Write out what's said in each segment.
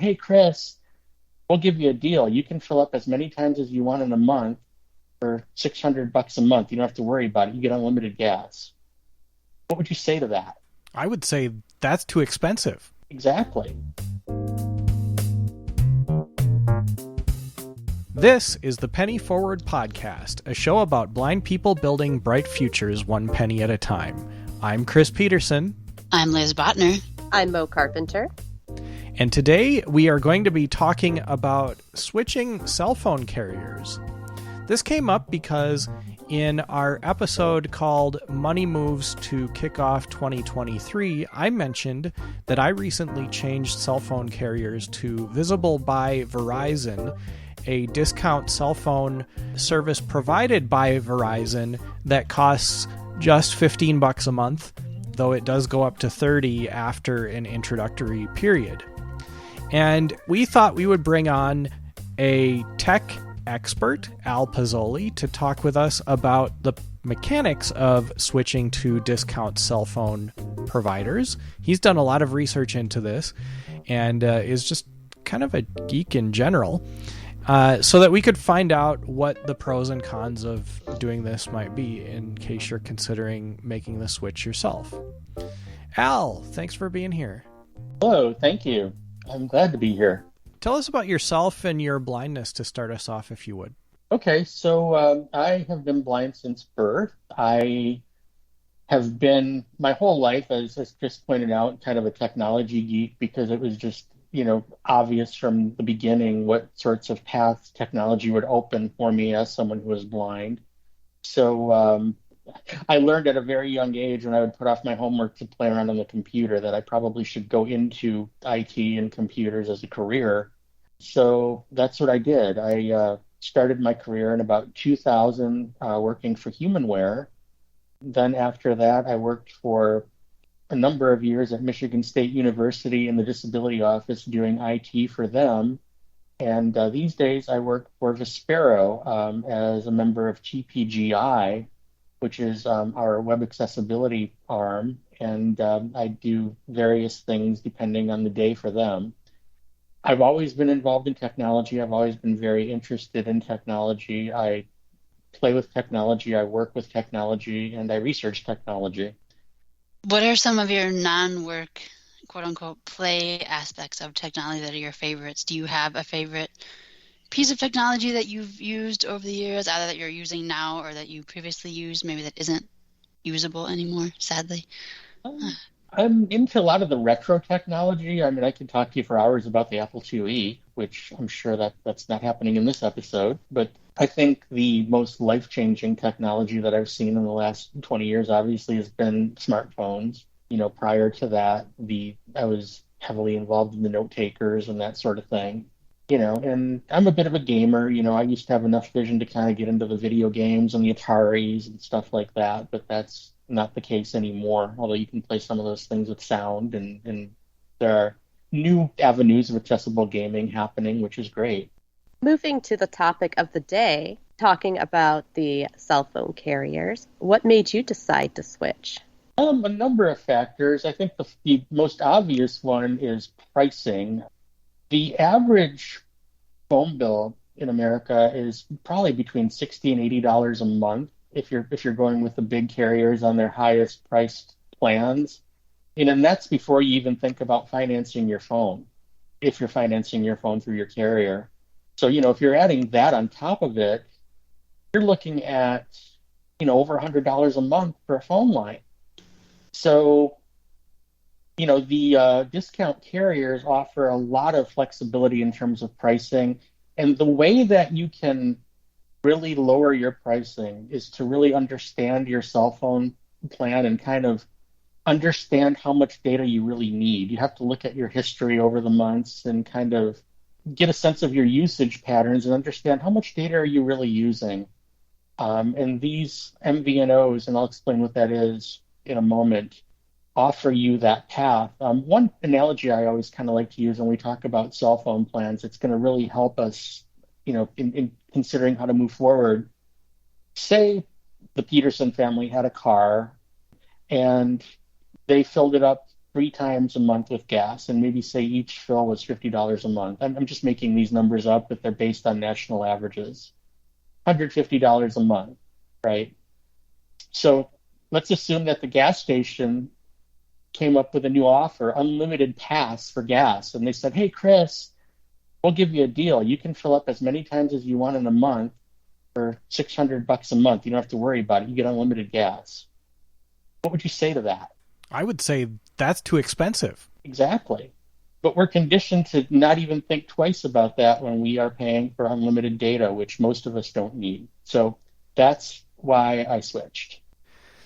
hey, Chris, we'll give you a deal. You can fill up as many times as you want in a month for $600 a month. You don't have to worry about it. You get unlimited gas. What would you say to that? I would say that's too expensive. Exactly. This is the Penny Forward Podcast, a show about blind people building bright futures one penny at a time. I'm Chris Peterson. I'm Liz Botner. I'm Mo Carpenter. And today we are going to be talking about switching cell phone carriers. This came up because in our episode called Money Moves to Kick Off 2023, I mentioned that I recently changed cell phone carriers to Visible by Verizon, a discount cell phone service provided by Verizon that costs just $15 a month, though it does go up to $30 after an introductory period. And we thought we would bring on a tech expert, Al Pazzoli, to talk with us about the mechanics of switching to discount cell phone providers. He's done a lot of research into this and is just kind of a geek in general. So that we could find out what the pros and cons of doing this might be in case you're considering making the switch yourself. Al, thanks for being here. Hello, thank you. I'm glad to be here. Tell us about yourself and your blindness to start us off, if you would. Okay, so I have been blind since birth. I have been my whole life, as Chris pointed out, kind of a technology geek because it was just obvious from the beginning what sorts of paths technology would open for me as someone who was blind. So I learned at a very young age when I would put off my homework to play around on the computer that I probably should go into IT and computers as a career. So that's what I did. I started my career in about 2000 working for Humanware. Then after that, I worked for a number of years at Michigan State University in the disability office doing IT for them. And these days I work for Vispero as a member of TPGI, which is our web accessibility arm. And I do various things depending on the day for them. I've always been involved in technology. I've always been very interested in technology. I play with technology, I work with technology, and I research technology. What are some of your non-work, quote-unquote, play aspects of technology that are your favorites? Do you have a favorite piece of technology that you've used over the years, either that you're using now or that you previously used, maybe that isn't usable anymore, sadly? I'm into a lot of the retro technology. I mean, I could talk to you for hours about the Apple IIe, which I'm sure that's not happening in this episode. But I think the most life-changing technology that I've seen in the last 20 years, obviously, has been smartphones. Prior to that, I was heavily involved in the note takers and that sort of thing. And I'm a bit of a gamer. I used to have enough vision to kind of get into the video games and the Ataris and stuff like that, but that's not the case anymore, although you can play some of those things with sound, and there are new avenues of accessible gaming happening, which is great. Moving to the topic of the day, talking about the cell phone carriers, what made you decide to switch? A number of factors. I think the most obvious one is pricing. The average phone bill in America is probably between $60 and $80 a month if you're going with the big carriers on their highest priced plans. And that's before you even think about financing your phone, if you're financing your phone through your carrier. So, if you're adding that on top of it, you're looking at, over $100 a month for a phone line. So, the discount carriers offer a lot of flexibility in terms of pricing. And the way that you can really lower your pricing is to really understand your cell phone plan and kind of understand how much data you really need. You have to look at your history over the months and kind of get a sense of your usage patterns and understand how much data are you really using. And these MVNOs, and I'll explain what that is in a moment, offer you that path. One analogy I always kind of like to use when we talk about cell phone plans, it's going to really help us, in considering how to move forward. Say the Peterson family had a car and they filled it up three times a month with gas, and maybe say each fill was $50 a month. I'm just making these numbers up, but they're based on national averages. $150 a month, right? So let's assume that the gas station came up with a new offer, unlimited pass for gas, and they said, "Hey, Chris, we'll give you a deal. You can fill up as many times as you want in a month for $600 a month. You don't have to worry about it. You get unlimited gas." What would you say to that? I would say that's too expensive. Exactly. But we're conditioned to not even think twice about that when we are paying for unlimited data, which most of us don't need. So that's why I switched.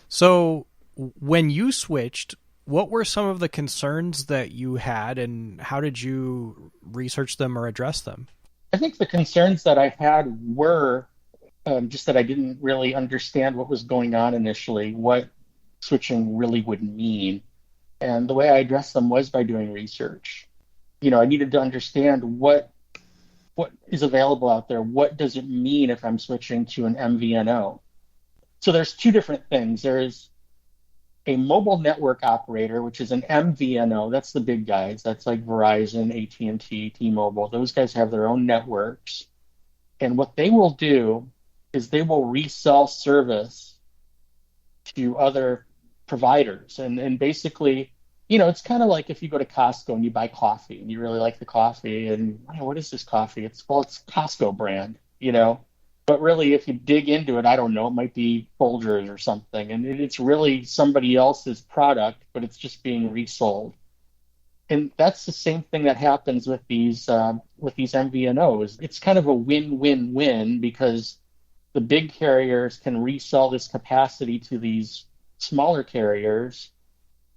So when you switched, what were some of the concerns that you had, and how did you research them or address them? I think the concerns that I had were just that I didn't really understand what was going on initially, what switching really would mean. And the way I addressed them was by doing research. I needed to understand what is available out there. What does it mean if I'm switching to an MVNO? So there's two different things. There's a mobile network operator, which is an MVNO. That's the big guys. That's like Verizon, AT&T, T-Mobile. Those guys have their own networks. And what they will do is they will resell service to other providers. And basically, it's kind of like if you go to Costco and you buy coffee and you really like the coffee and what is this coffee? It's Costco brand, But really, if you dig into it, I don't know, it might be Folgers or something. And it's really somebody else's product, but it's just being resold. And that's the same thing that happens with these MVNOs. It's kind of a win-win-win because the big carriers can resell this capacity to these smaller carriers.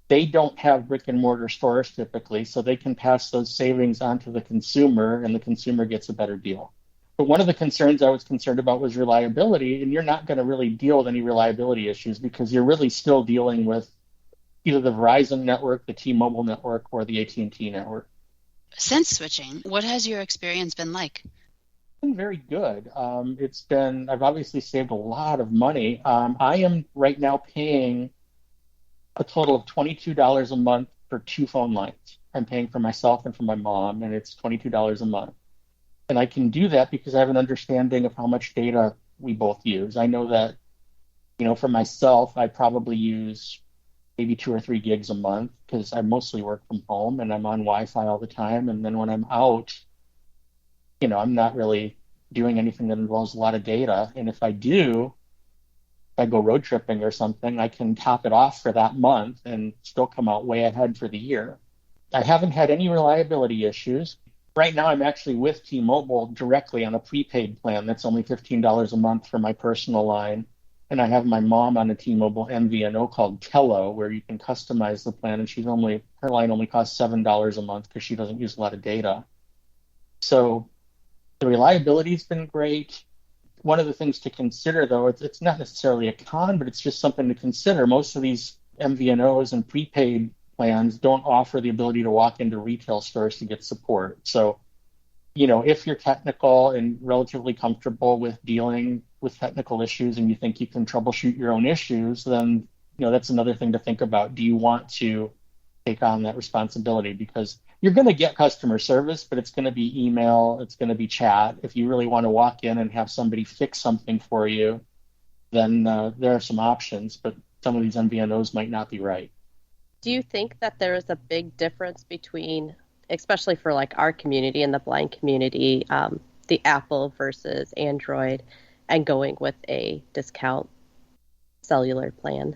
They don't have brick and mortar stores typically, so they can pass those savings on to the consumer, and the consumer gets a better deal. But one of the concerns I was concerned about was reliability, and you're not going to really deal with any reliability issues because you're really still dealing with either the Verizon network, the T-Mobile network, or the AT&T network. Since switching, what has your experience been like? It's been very good. I've obviously saved a lot of money. I am right now paying a total of $22 a month for two phone lines. I'm paying for myself and for my mom, and it's $22 a month. And I can do that because I have an understanding of how much data we both use. I know that, for myself, I probably use maybe 2 or 3 gigs a month because I mostly work from home and I'm on Wi-Fi all the time. And then when I'm out, I'm not really doing anything that involves a lot of data. And if I go road tripping or something, I can top it off for that month and still come out way ahead for the year. I haven't had any reliability issues. Right now, I'm actually with T-Mobile directly on a prepaid plan that's only $15 a month for my personal line. And I have my mom on a T-Mobile MVNO called Tello, where you can customize the plan, and her line only costs $7 a month because she doesn't use a lot of data. So the reliability's been great. One of the things to consider, though, it's not necessarily a con, but it's just something to consider. Most of these MVNOs and prepaid plans don't offer the ability to walk into retail stores to get support. So, if you're technical and relatively comfortable with dealing with technical issues and you think you can troubleshoot your own issues, then, that's another thing to think about. Do you want to take on that responsibility? Because you're going to get customer service, but it's going to be email, it's going to be chat. If you really want to walk in and have somebody fix something for you, then there are some options, but some of these MVNOs might not be right. Do you think that there is a big difference between, especially for like our community and the blind community, the Apple versus Android, and going with a discount cellular plan?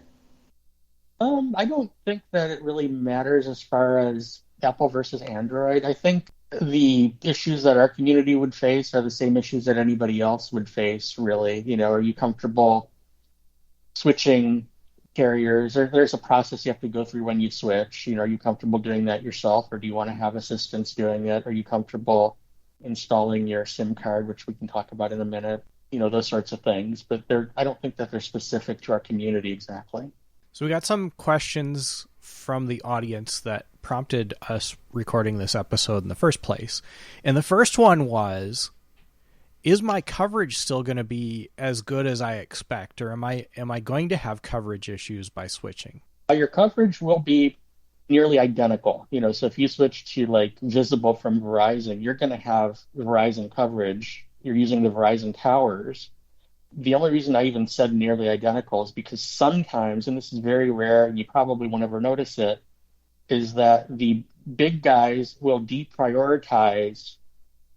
I don't think that it really matters as far as Apple versus Android. I think the issues that our community would face are the same issues that anybody else would face, really. Are you comfortable switching carriers? There's a process you have to go through when you switch. Are you comfortable doing that yourself, or do you want to have assistance doing it? Are you comfortable installing your SIM card, which we can talk about in a minute? Those sorts of things. But I don't think that they're specific to our community exactly. So we got some questions from the audience that prompted us recording this episode in the first place. And the first one was, is my coverage still going to be as good as I expect, or am I going to have coverage issues by switching? Your coverage will be nearly identical. So if you switch to like visible from Verizon, you're going to have Verizon coverage. You're using the Verizon towers. The only reason I even said nearly identical is because sometimes, and this is very rare, and you probably won't ever notice it, is that the big guys will deprioritize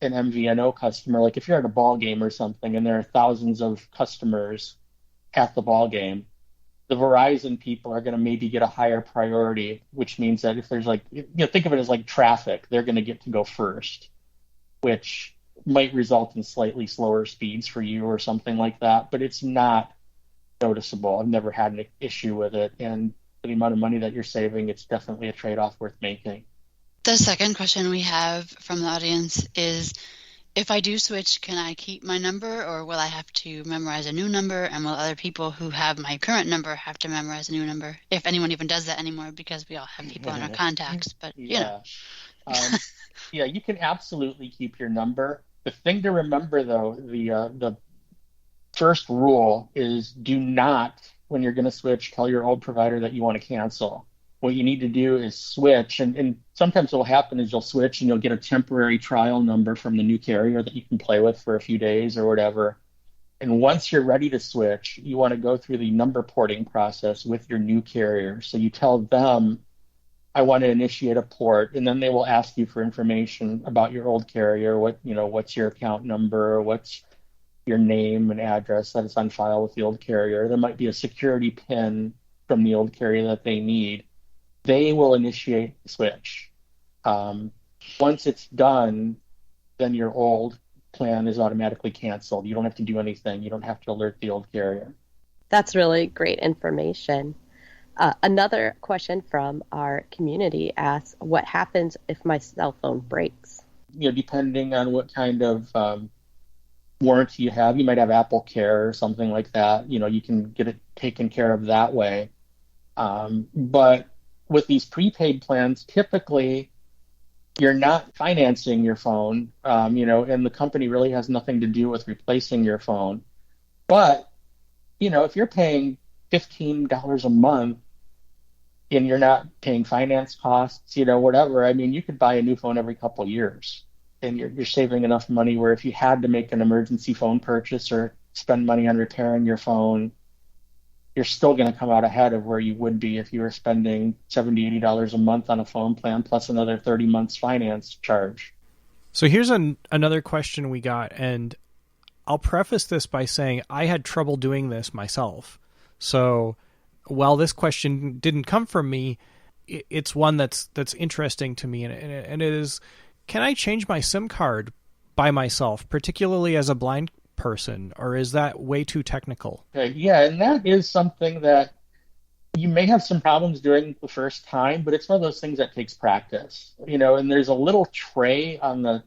an MVNO customer. Like if you're at a ball game or something and there are thousands of customers at the ball game, the Verizon people are going to maybe get a higher priority, which means that if there's like, think of it as like traffic, they're going to get to go first, which might result in slightly slower speeds for you or something like that, but it's not noticeable. I've never had an issue with it. And for the amount of money that you're saving, it's definitely a trade-off worth making. The second question we have from the audience is, if I do switch, can I keep my number, or will I have to memorize a new number? And will other people who have my current number have to memorize a new number? If anyone even does that anymore, because we all have people in our contacts, but Yeah, you can absolutely keep your number. The thing to remember, though, the first rule is do not, when you're going to switch, tell your old provider that you want to cancel. What you need to do is switch, and sometimes what will happen is you'll switch and you'll get a temporary trial number from the new carrier that you can play with for a few days or whatever. And once you're ready to switch, you want to go through the number porting process with your new carrier. So you tell them, I want to initiate a port, and then they will ask you for information about your old carrier. What's your account number? What's your name and address that is on file with the old carrier? There might be a security PIN from the old carrier that they need. They will initiate the switch. Once it's done, then your old plan is automatically canceled. You don't have to do anything. You don't have to alert the old carrier. That's really great information. Another question from our community asks, what happens if my cell phone breaks? Depending on what kind of warranty you have, you might have Apple Care or something like that. You can get it taken care of that way. But with these prepaid plans, typically you're not financing your phone, and the company really has nothing to do with replacing your phone. But, if you're paying $15 a month and you're not paying finance costs, whatever, you could buy a new phone every couple of years, and you're saving enough money where if you had to make an emergency phone purchase or spend money on repairing your phone, you're still going to come out ahead of where you would be if you were spending $70, $80 a month on a phone plan plus another 30 months finance charge. So here's another question we got, and I'll preface this by saying I had trouble doing this myself. So while this question didn't come from me, it's one that's interesting to me, and it is, can I change my SIM card by myself, particularly as a blind person, or is that way too technical? Okay, yeah, and that is something that you may have some problems doing the first time, but it's one of those things that takes practice. And there's a little tray on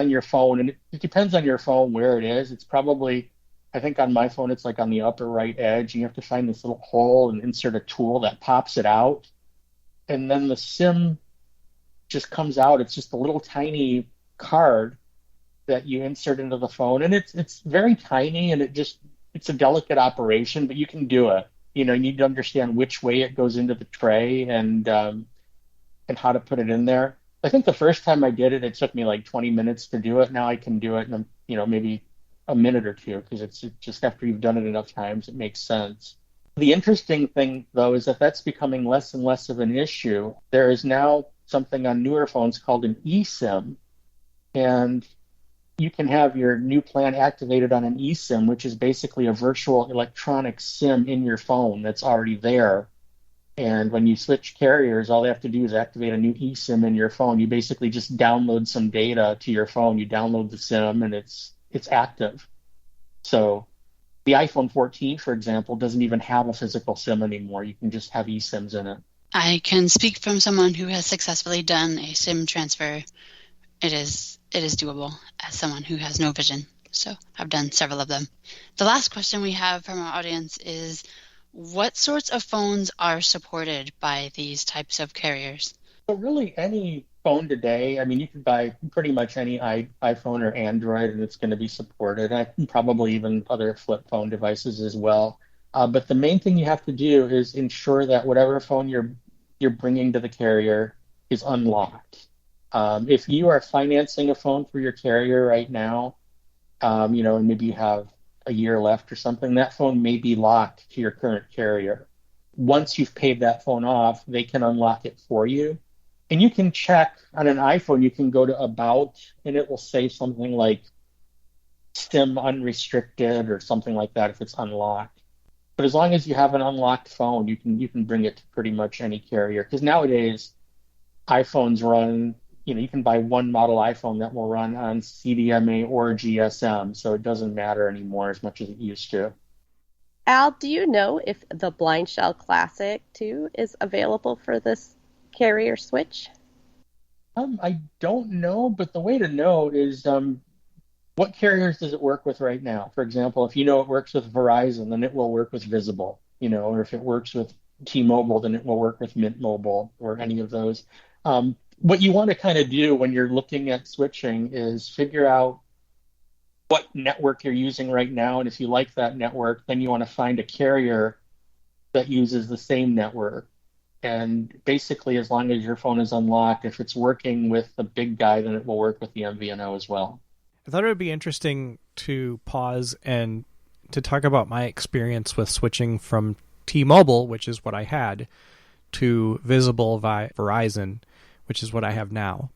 your phone, and it depends on your phone where it is. It's probably, I think on my phone it's like on the upper right edge. You have to find this little hole and insert a tool that pops it out, and then the SIM just comes out. It's just a little tiny card that you insert into the phone, and it's very tiny, and it's a delicate operation, but you can do it. You need to understand which way it goes into the tray and how to put it in there. I think the first time I did it, it took me like 20 minutes to do it. Now I can do it in maybe a minute or two, because it's just after you've done it enough times, it makes sense. The interesting thing, though, is that that's becoming less and less of an issue. There is now something on newer phones called an eSIM, and you can have your new plan activated on an eSIM, which is basically a virtual electronic SIM in your phone that's already there. And when you switch carriers, all they have to do is activate a new eSIM in your phone. You basically just download some data to your phone. You download the SIM, and it's active. So the iPhone 14, for example, doesn't even have a physical SIM anymore. You can just have eSIMs in it. I can speak from someone who has successfully done a SIM transfer. It is doable as someone who has no vision. So I've done several of them. The last question we have from our audience is, what sorts of phones are supported by these types of carriers? So really any phone today, you could buy pretty much any iPhone or Android, and it's going to be supported. And probably even other flip phone devices as well. But the main thing you have to do is ensure that whatever phone you're you're bringing to the carrier is unlocked. If you are financing a phone for your carrier right now, and maybe you have a year left or something, that phone may be locked to your current carrier. Once you've paid that phone off, they can unlock it for you. And you can check on an iPhone, you can go to About, and it will say something like SIM unrestricted or something like that if it's unlocked. But as long as you have an unlocked phone, you can bring it to pretty much any carrier. Because nowadays, iPhones run, you can buy one model iPhone that will run on CDMA or GSM, so it doesn't matter anymore as much as it used to. Al, do you know if the Blind Shell Classic 2 is available for this carrier switch? I don't know, but the way to know is what carriers does it work with right now? For example, if you know it works with Verizon, then it will work with Visible, or if it works with T-Mobile, then it will work with Mint Mobile or any of those. What you want to kind of do when you're looking at switching is figure out what network you're using right now, and if you like that network, then you want to find a carrier that uses the same network. And basically, as long as your phone is unlocked, if it's working with the big guy, then it will work with the MVNO as well. I thought it would be interesting to pause and to talk about my experience with switching from T-Mobile, which is what I had, to Visible via Verizon, which is what I have now.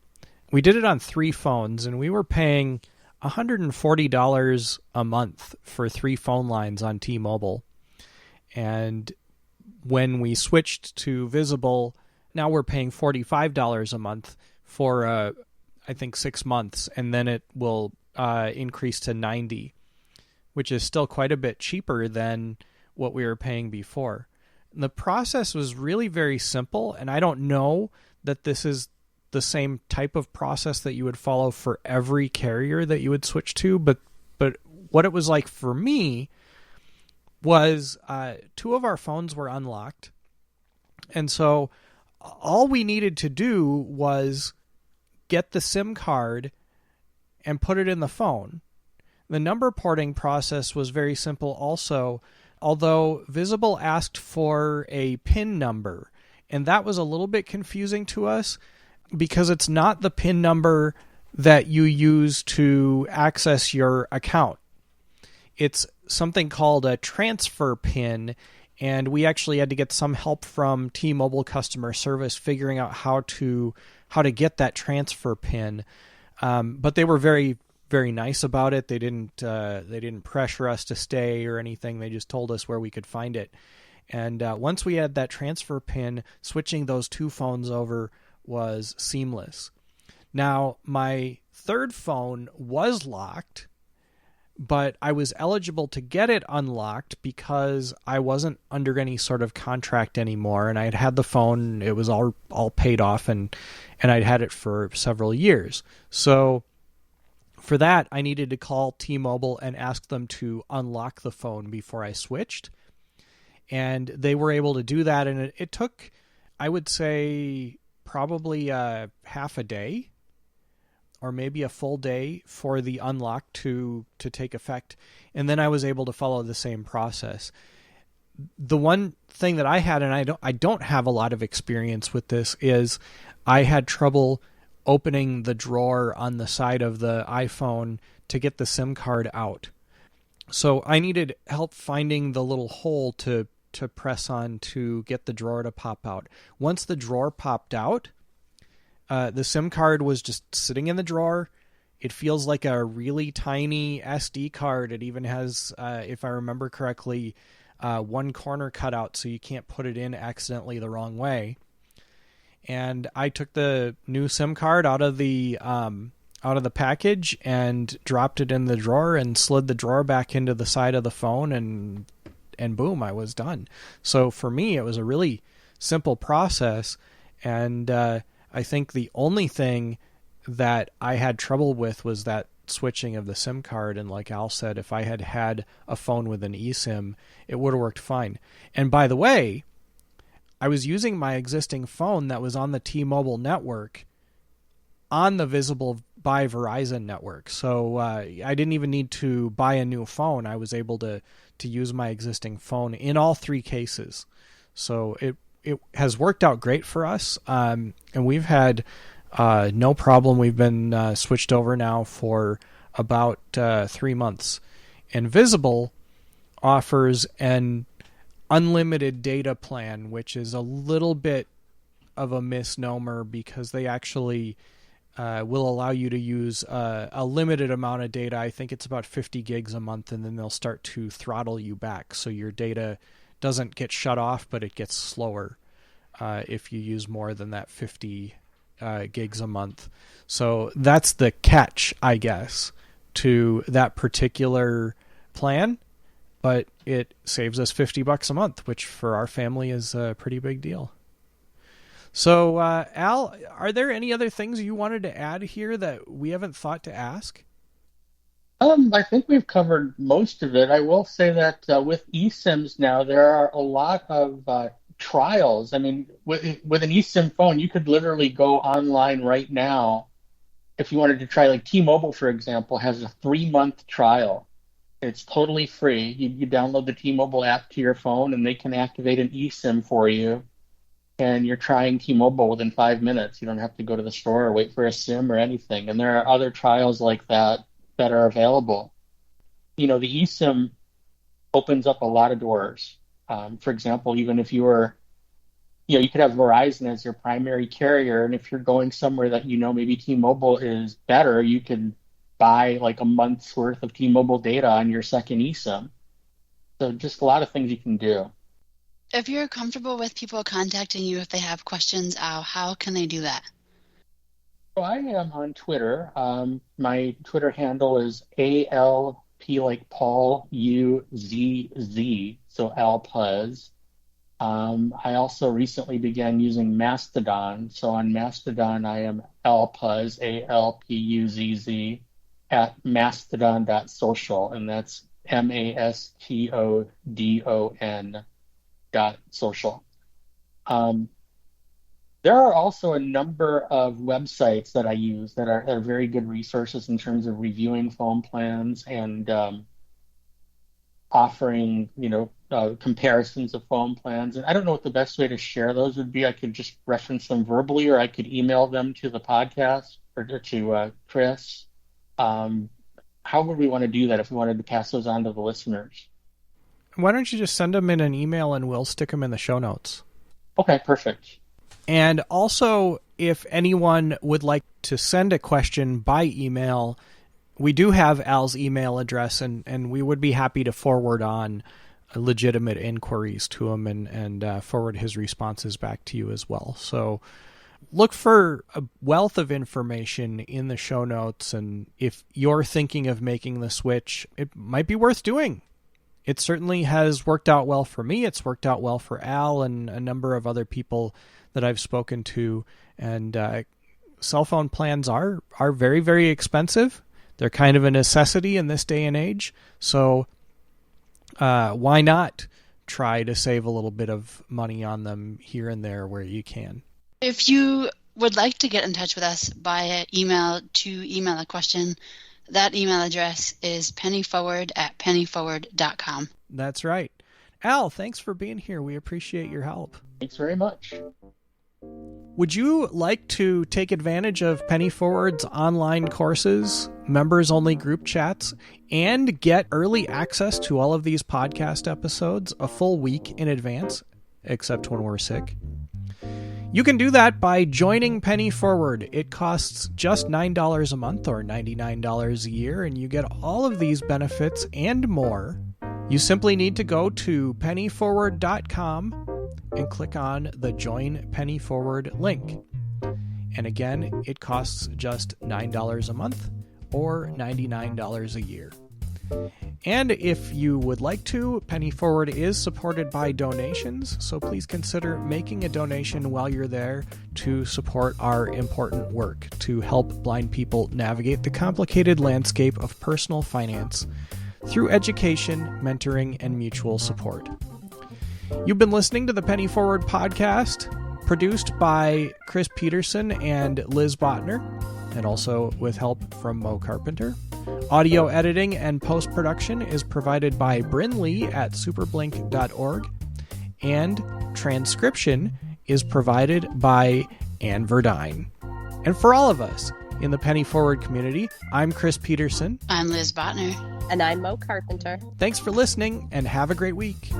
We did it on 3 phones, and we were paying $140 a month for 3 phone lines on T-Mobile. And when we switched to Visible, now we're paying $45 a month for, I think, 6 months, and then it will increase to $90, which is still quite a bit cheaper than what we were paying before. And the process was really very simple, and I don't know that this is the same type of process that you would follow for every carrier that you would switch to, but what it was like for me was 2 of our phones were unlocked, and so all we needed to do was get the SIM card and put it in the phone. The number porting process was very simple also, although Visible asked for a PIN number, and that was a little bit confusing to us because it's not the PIN number that you use to access your account. It's something called a transfer PIN, and we actually had to get some help from T-Mobile customer service figuring out how to get that transfer PIN. But they were very, very nice about it. They didn't pressure us to stay or anything. They just told us where we could find it. And once we had that transfer PIN, switching those 2 phones over was seamless. Now, my 3rd phone was locked, but I was eligible to get it unlocked because I wasn't under any sort of contract anymore, and I'd had the phone. It was all paid off, and I'd had it for several years. So for that, I needed to call T-Mobile and ask them to unlock the phone before I switched. And they were able to do that, and it took, I would say, probably half a day or maybe a full day for the unlock to take effect. And then I was able to follow the same process. The one thing that I had, and I don't have a lot of experience with this, is I had trouble opening the drawer on the side of the iPhone to get the SIM card out. So I needed help finding the little hole to press on to get the drawer to pop out. Once the drawer popped out, the SIM card was just sitting in the drawer. It feels like a really tiny SD card. It even has, if I remember correctly, one corner cut out so you can't put it in accidentally the wrong way. And I took the new SIM card out of the package and dropped it in the drawer and slid the drawer back into the side of the phone, and boom, I was done. So for me, it was a really simple process, and I think the only thing that I had trouble with was that switching of the SIM card. And like Al said, if I had had a phone with an eSIM, it would have worked fine. And by the way, I was using my existing phone that was on the T-Mobile network on the Visible by Verizon network. So I didn't even need to buy a new phone. I was able to use my existing phone in all 3 cases. So it has worked out great for us, and we've had no problem. We've been switched over now for about 3 months. And Visible offers an unlimited data plan, which is a little bit of a misnomer because they actually will allow you to use a limited amount of data. I think it's about 50 gigs a month, and then they'll start to throttle you back. So your data doesn't get shut off, but it gets slower if you use more than that 50 gigs a month. So that's the catch, I guess, to that particular plan. But it saves us $50 a month, which for our family is a pretty big deal. So, Al, are there any other things you wanted to add here that we haven't thought to ask? I think we've covered most of it. I will say that with eSIMs now, there are a lot of trials. I mean, with an eSIM phone, you could literally go online right now if you wanted to try, like T-Mobile, for example, has a 3-month trial. It's totally free. You download the T-Mobile app to your phone, and they can activate an eSIM for you. And you're trying T-Mobile within 5 minutes. You don't have to go to the store or wait for a SIM or anything. And there are other trials like that that are available. The eSIM opens up a lot of doors. For example, even if you were, you could have Verizon as your primary carrier, and if you're going somewhere that maybe T-Mobile is better, you could buy like a month's worth of T-Mobile data on your second eSIM. So just a lot of things you can do. If you're comfortable with people contacting you if they have questions, Al, how can they do that? So I am on Twitter. My Twitter handle is ALP like Paul UZZ, so Alpuz. I also recently began using Mastodon. So on Mastodon, I am Alpuz, ALPUZZ, at mastodon.social, and that's MASTODON.social. There are also a number of websites that I use that are very good resources in terms of reviewing phone plans and offering, comparisons of phone plans. And I don't know what the best way to share those would be. I could just reference them verbally, or I could email them to the podcast or to Chris. How would we want to do that if we wanted to pass those on to the listeners? Why don't you just send them in an email and we'll stick them in the show notes? Okay, perfect. And also, if anyone would like to send a question by email, we do have Al's email address, and we would be happy to forward on legitimate inquiries to him and forward his responses back to you as well. So look for a wealth of information in the show notes, and if you're thinking of making the switch, it might be worth doing. It certainly has worked out well for me. It's worked out well for Al and a number of other people that I've spoken to. And cell phone plans are very, very expensive. They're kind of a necessity in this day and age. So why not try to save a little bit of money on them here and there where you can? If you would like to get in touch with us via email to email a question, that email address is pennyforward@pennyforward.com. That's right. Al, thanks for being here. We appreciate your help. Thanks very much. Would you like to take advantage of Penny Forward's online courses, members-only group chats, and get early access to all of these podcast episodes a full week in advance, except when we're sick? You can do that by joining Penny Forward. It costs just $9 a month or $99 a year, and you get all of these benefits and more. You simply need to go to pennyforward.com and click on the Join Penny Forward link. And again, it costs just $9 a month or $99 a year. And if you would like to, Penny Forward is supported by donations, so please consider making a donation while you're there to support our important work to help blind people navigate the complicated landscape of personal finance through education, mentoring, and mutual support. You've been listening to the Penny Forward podcast, produced by Chris Peterson and Liz Botner, and also with help from Mo Carpenter. Audio editing and post-production is provided by Bryn Lee at superblink.org. and transcription is provided by Ann Verdine. And for all of us in the Penny Forward community, I'm Chris Peterson. I'm Liz Botner. And I'm Mo Carpenter. Thanks for listening, and have a great week.